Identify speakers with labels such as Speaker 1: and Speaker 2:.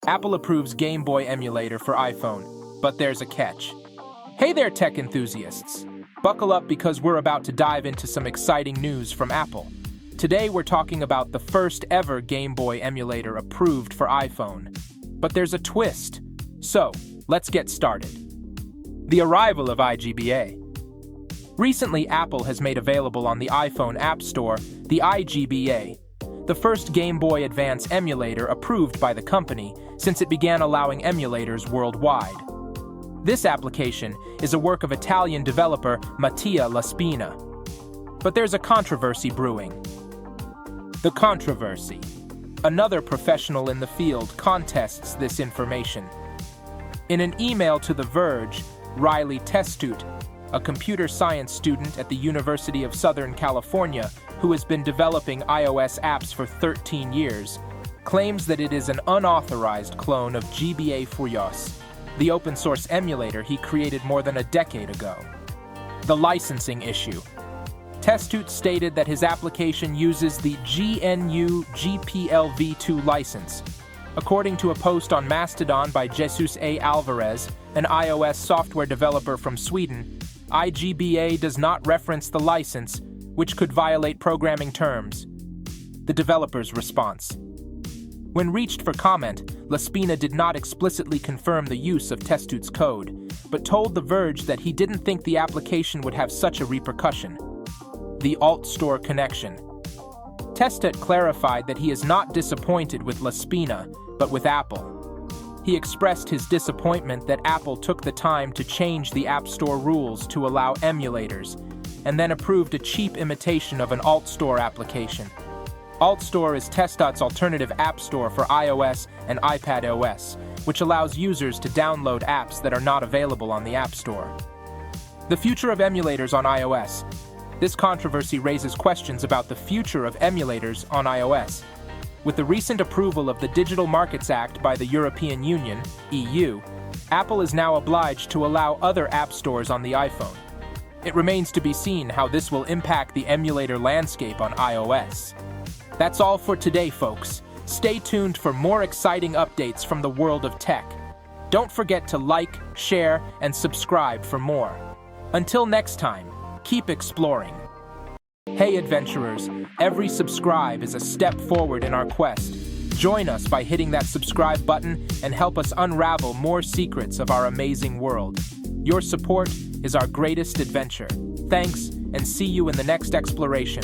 Speaker 1: Apple approves Game Boy emulator for iPhone, but there's a catch. Hey there, tech enthusiasts! Buckle up because we're about to dive into some exciting news from Apple. Today we're talking about the first ever Game Boy emulator approved for iPhone. But there's a twist. So, let's get started. The arrival of iGBA. Recently, Apple has made available on the iPhone App Store the iGBA, the first Game Boy Advance emulator approved by the company since it began allowing emulators worldwide. This application is a work of Italian developer Mattia Laspina. But there's a controversy brewing. The controversy. Another professional in the field contests this information. In an email to The Verge, Riley Testoot, a computer science student at the University of Southern California who has been developing iOS apps for 13 years, claims that it is an unauthorized clone of GBA Furios, the open-source emulator he created more than a decade ago. The licensing issue. Testoot stated that his application uses the GNU GPL v2 license. According to a post on Mastodon by Jesus A. Alvarez, an iOS software developer from Sweden, iGBA does not reference the license, which could violate programming terms. The developer's response. When reached for comment, Laspina did not explicitly confirm the use of Testoot's code, but told The Verge that he didn't think the application would have such a repercussion. The AltStore Connection. Testoot clarified that he is not disappointed with Laspina, but with Apple. He expressed his disappointment that Apple took the time to change the App Store rules to allow emulators, and then approved a cheap imitation of an AltStore application. AltStore is Testoot's alternative app store for iOS and iPadOS, which allows users to download apps that are not available on the App Store. The future of emulators on iOS. This controversy raises questions about the future of emulators on iOS. With the recent approval of the Digital Markets Act by the European Union, EU, Apple is now obliged to allow other app stores on the iPhone. It remains to be seen how this will impact the emulator landscape on iOS. That's all for today, folks. Stay tuned for more exciting updates from the world of tech. Don't forget to like, share, and subscribe for more. Until next time, keep exploring. Hey adventurers, every subscribe is a step forward in our quest. Join us by hitting that subscribe button and help us unravel more secrets of our amazing world. Your support is our greatest adventure. Thanks, and see you in the next exploration.